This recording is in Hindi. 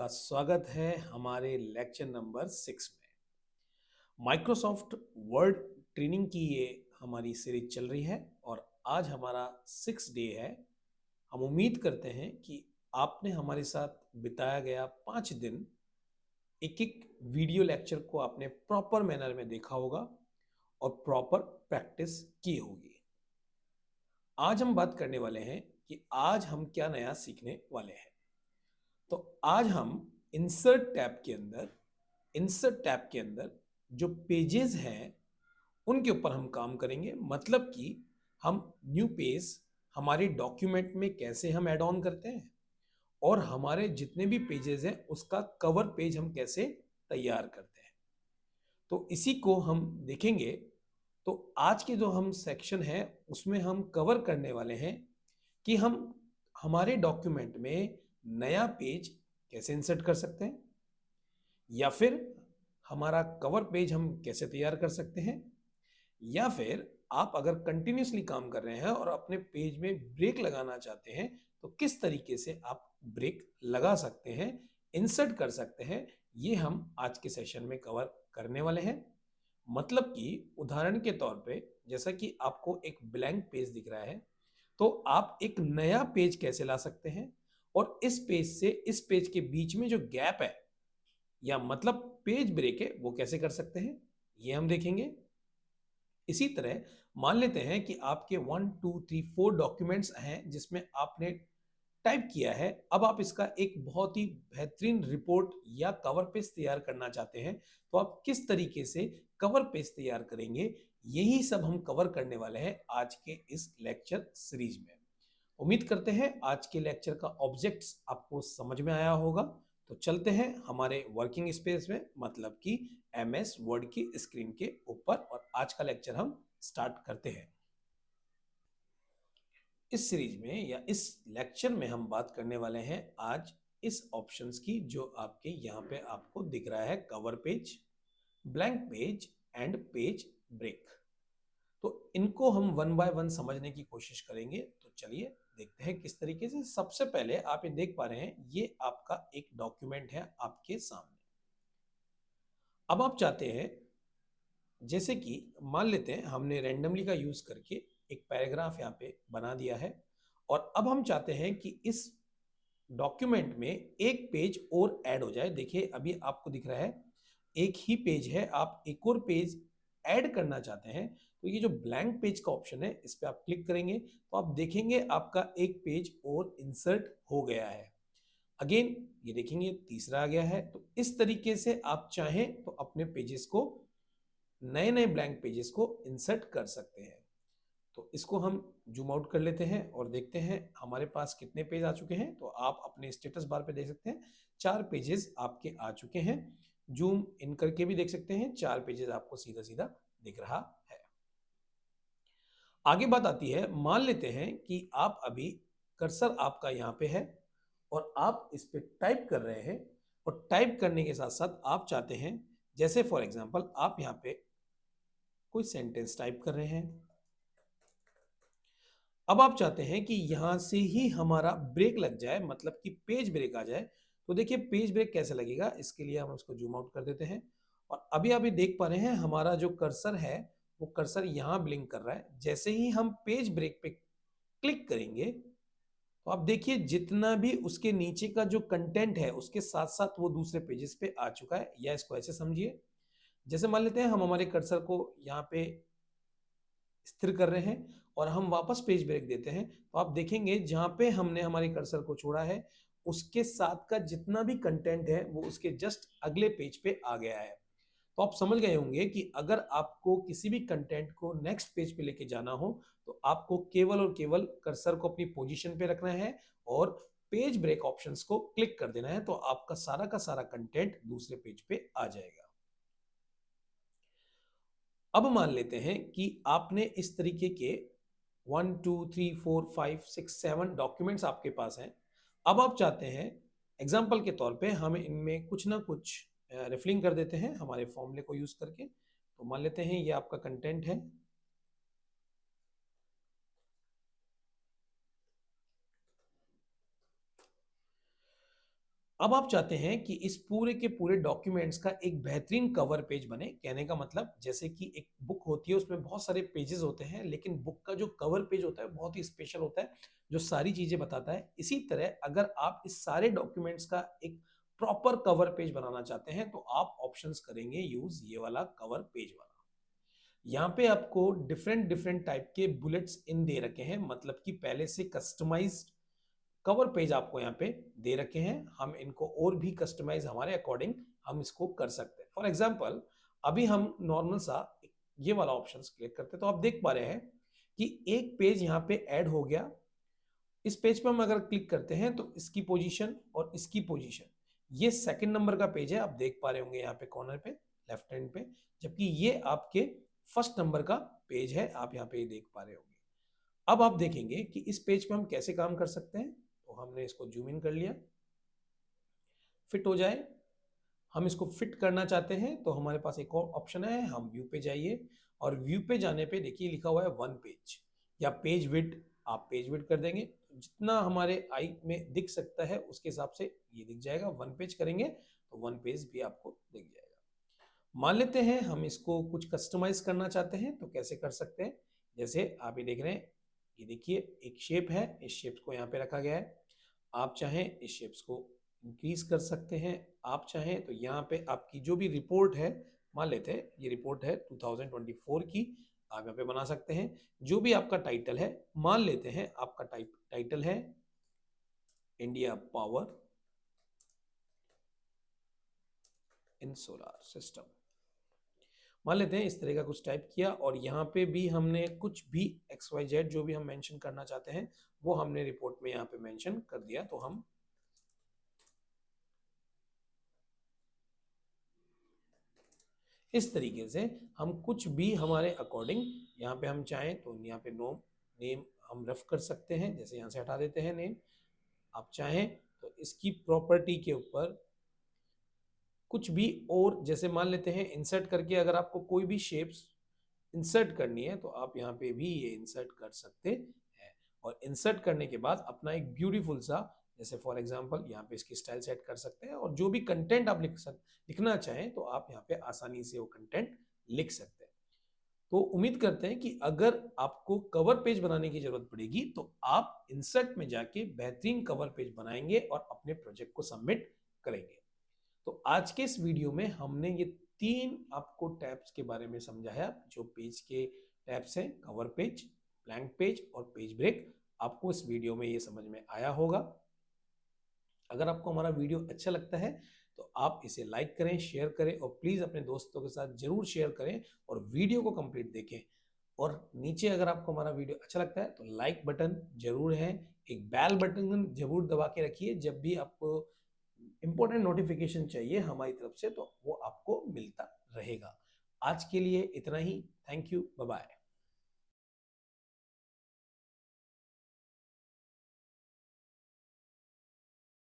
आपका स्वागत है हमारे लेक्चर नंबर 6 में। माइक्रोसॉफ्ट वर्ड ट्रेनिंग की ये हमारी सीरीज चल रही है और आज हमारा 6 डे है। हम उम्मीद करते हैं कि आपने हमारे साथ बिताया गया 5 दिन एक एक वीडियो लेक्चर को आपने प्रॉपर मैनर में देखा होगा और प्रॉपर प्रैक्टिस की होगी। आज हम बात करने वाले हैं कि आज हम क्या नया सीखने वाले हैं। तो आज हम इंसर्ट टैब के अंदर जो पेजेस हैं उनके ऊपर हम काम करेंगे। मतलब कि हम न्यू पेज हमारे डॉक्यूमेंट में कैसे हम ऐड ऑन करते हैं और हमारे जितने भी पेजेस हैं उसका कवर पेज हम कैसे तैयार करते हैं, तो इसी को हम देखेंगे। तो आज के जो हम सेक्शन है उसमें हम कवर करने वाले हैं कि हम हमारे डॉक्यूमेंट में नया पेज कैसे इंसर्ट कर सकते हैं या फिर हमारा कवर पेज हम कैसे तैयार कर सकते हैं, या फिर आप अगर कंटिन्यूसली काम कर रहे हैं और अपने पेज में ब्रेक लगाना चाहते हैं तो किस तरीके से आप ब्रेक लगा सकते हैं, इंसर्ट कर सकते हैं। ये हम आज के सेशन में कवर करने वाले हैं। मतलब कि उदाहरण के तौर पे जैसा कि आपको एक ब्लैंक पेज दिख रहा है तो आप एक नया पेज कैसे ला सकते हैं और इस पेज से इस पेज के बीच में जो गैप है या मतलब पेज ब्रेक है वो कैसे कर सकते हैं, ये हम देखेंगे। इसी तरह मान लेते हैं कि आपके 1 2 3 4 डॉक्यूमेंट्स हैं जिसमें आपने टाइप किया है। अब आप इसका एक बहुत ही बेहतरीन रिपोर्ट या कवर पेज तैयार करना चाहते हैं, तो आप किस तरीके से कवर पेज तैयार करेंगे, यही सब हम कवर करने वाले हैं आज के इस लेक्चर सीरीज में। उम्मीद करते हैं आज के लेक्चर का ऑब्जेक्ट्स आपको समझ में आया होगा। तो चलते हैं हमारे वर्किंग स्पेस में, मतलब कि एमएस वर्ड की स्क्रीन के ऊपर, और आज का लेक्चर हम स्टार्ट करते हैं। इस सीरीज में या इस लेक्चर में हम बात करने वाले हैं आज इस ऑप्शंस की जो आपके यहाँ पे आपको दिख रहा है, cover page, blank page and page break. तो इनको हम वन बाय वन समझने की कोशिश करेंगे। तो चलिए देखते हैं किस तरीके से। सबसे पहले आप ये देख पा रहे हैं, ये आपका एक डॉक्यूमेंट है आपके सामने। अब आप चाहते हैं, जैसे कि मान लेते हैं हमने रैंडमली का यूज करके एक पैराग्राफ यहाँ पे बना दिया है और अब हम चाहते हैं कि इस डॉक्यूमेंट में एक पेज और ऐड हो जाए। देखिए अभी आपको दिख रहा है एक ही पेज है, आप एक और पेज ऐड करना चाहते हैं तो ये जो ब्लैंक पेज का ऑप्शन है इस पर आप क्लिक करेंगे तो आप देखेंगे आपका एक पेज और इंसर्ट हो गया है। अगेन ये देखेंगे तीसरा आ गया है। तो इस तरीके से आप चाहें तो अपने पेजेस को, नए नए ब्लैंक पेजेस को इंसर्ट कर सकते हैं। तो इसको हम जूम आउट कर लेते हैं और देखते हैं हमारे पास कितने पेज आ चुके हैं। तो आप अपने स्टेटस बार पे देख सकते हैं 4 पेजेस आपके आ चुके हैं। जूम इन करके भी देख सकते हैं, 4 पेजेस आपको सीधा सीधा दिख रहा है। आगे बात आती है, मान लेते हैं कि आप अभी कर्सर आपका यहाँ पे है और आप इस पे टाइप कर रहे हैं और टाइप करने के साथ साथ आप चाहते हैं, जैसे फॉर एग्जांपल आप यहाँ पे कोई सेंटेंस टाइप कर रहे हैं। अब आप चाहते हैं कि यहां से ही हमारा ब्रेक लग जाए, मतलब कि पेज ब्रेक आ जाए। तो देखिए पेज ब्रेक कैसे लगेगा, इसके लिए हम उसको जूम आउट कर देते हैं और अभी आप ये देख पा रहे हैं हमारा जो कर्सर है वो कर्सर यहां ब्लिंक कर रहा है। जैसे ही हम पेज ब्रेक पे क्लिक करेंगे तो आप देखिए जितना भी उसके नीचे का जो कंटेंट है उसके साथ साथ वो दूसरे पेजेस पे आ चुका है। या इसको ऐसे समझिए, जैसे मान लेते हैं हम हमारे कर्सर को यहाँ पे स्थिर कर रहे हैं और हम वापस पेज ब्रेक देते हैं तो आप देखेंगे जहां पे हमने हमारे कर्सर को छोड़ा है उसके साथ का जितना भी कंटेंट है वो उसके जस्ट अगले पेज पे आ गया है। तो आप समझ गए होंगे कि अगर आपको किसी भी कंटेंट को नेक्स्ट पेज पे लेके जाना हो तो आपको केवल और केवल कर्सर को अपनी पोजीशन पे रखना है और पेज ब्रेक ऑप्शंस को क्लिक कर देना है, तो आपका सारा का सारा कंटेंट दूसरे पेज पे आ जाएगा। अब मान लेते हैं कि आपने इस तरीके के 1 2 3 4 5 6 7 डॉक्यूमेंट्स आपके पास हैं। अब आप चाहते हैं एग्जाम्पल के तौर पे हम इनमें कुछ ना कुछ रिफलिंग कर देते हैं हमारे फॉर्मूले को यूज करके। तो मान लेते हैं ये आपका कंटेंट है। अब आप चाहते हैं कि इस पूरे के पूरे डॉक्यूमेंट्स का एक बेहतरीन कवर पेज बने। कहने का मतलब जैसे कि एक बुक होती है, उसमें बहुत सारे पेजेस होते हैं, लेकिन बुक का जो कवर पेज होता है बहुत ही स्पेशल होता है, जो सारी चीजें बताता है। इसी तरह अगर आप इस सारे डॉक्यूमेंट्स का एक प्रॉपर कवर पेज बनाना चाहते हैं तो आप ऑप्शंस करेंगे यूज ये वाला कवर पेज वाला। यहाँ पे आपको डिफरेंट डिफरेंट टाइप के बुलेट्स इन दे रखे हैं, मतलब कि पहले से कस्टमाइज्ड कवर पेज आपको यहाँ पे दे रखे हैं। हम इनको और भी कस्टमाइज हमारे अकॉर्डिंग हम इसको कर सकते हैं। फॉर एग्जांपल अभी हम नॉर्मल सा ये वाला ऑप्शन क्लिक करते हैं तो आप देख पा रहे हैं कि एक पेज यहाँ पे ऐड हो गया। इस पेज पे हम अगर क्लिक करते हैं तो इसकी पोजीशन और इसकी पोजीशन, ये सेकंड नंबर का पेज है, आप देख पा रहे होंगे यहाँ पे कॉर्नर पे लेफ्ट हैंड पे, जबकि ये आपके फर्स्ट नंबर का पेज है, आप यहाँ पे देख पा रहे होंगे। अब आप देखेंगे कि इस पेज पे हम कैसे काम कर सकते हैं। तो हमने इसको जूम इन कर लिया, फिट हो जाए। हम इसको फिट करना चाहते हैं तो हमारे पास एक और ऑप्शन है, हम व्यू पे जाइए और व्यू पे जाने पे देखिए लिखा हुआ है वन पेज या पेज विड्थ। आप पेज विड्थ कर देंगे तो जितना हमारे आई में दिख सकता है उसके हिसाब से ये दिख जाएगा। वन पेज करेंगे तो वन पेज भी आपको दिख जाएगा। मान लेते हैं हम इसको कुछ कस्टमाइज करना चाहते हैं तो कैसे कर सकते हैं। जैसे आप ये देख रहे हैं, ये देखिए एक शेप है, इस शेप को यहाँ पे रखा गया है। आप चाहें इस शेप्स को इंक्रीज कर सकते हैं, आप चाहें तो यहाँ पे आपकी जो भी रिपोर्ट है, मान लेते हैं ये रिपोर्ट है 2024 की, आप यहाँ पे बना सकते हैं। जो भी आपका टाइटल है, मान लेते हैं आपका टाइटल है India power in solar system, मान लेते हैं इस तरह का कुछ टाइप किया। और यहाँ पे भी हमने कुछ भी XYZ जो भी हम मेंशन करना चाहते हैं वो हमने रिपोर्ट में यहाँ पे मेंशन कर दिया। तो हम इस तरीके से हम कुछ भी हमारे अकॉर्डिंग यहाँ पे हम चाहें तो यहाँ पे नेम हम रफ कर सकते हैं। जैसे यहाँ से हटा देते हैं नेम, आप चाहें तो इसकी प्रॉपर्टी के ऊपर कुछ भी और, जैसे मान लेते हैं इंसर्ट करके अगर आपको कोई भी शेप्स इंसर्ट करनी है तो आप यहाँ पे भी ये इंसर्ट कर सकते हैं। और इंसर्ट करने के बाद अपना एक ब्यूटीफुल सा, जैसे फॉर एग्जांपल यहाँ पे इसकी स्टाइल सेट कर सकते हैं और जो भी कंटेंट आप लिखना चाहें तो आप यहाँ पे आसानी से वो कंटेंट लिख सकते हैं। तो उम्मीद करते हैं कि अगर आपको कवर पेज बनाने की जरूरत पड़ेगी तो आप इंसर्ट में जाके बेहतरीन कवर पेज बनाएंगे और अपने प्रोजेक्ट को सबमिट करेंगे। तो आज के इस वीडियो में हमने ये 3 आपको टैब्स के बारे में समझाया, जो पेज के टैब्स हैं, कवर पेज, ब्लैंक पेज और पेज ब्रेक। आपको इस वीडियो में ये समझ में आया होगा। अगर आपको हमारा वीडियो अच्छा लगता है तो आप इसे लाइक करें, शेयर करें और प्लीज़ अपने दोस्तों के साथ जरूर शेयर करें और वीडियो को कंप्लीट देखें। और नीचे अगर आपको हमारा वीडियो अच्छा लगता है तो लाइक बटन जरूर है, एक बेल बटन जरूर दबा के रखिए। जब भी आपको इंपॉर्टेंट नोटिफिकेशन चाहिए हमारी तरफ से तो वो आपको मिलता रहेगा। आज के लिए इतना ही। Thank you, bye bye.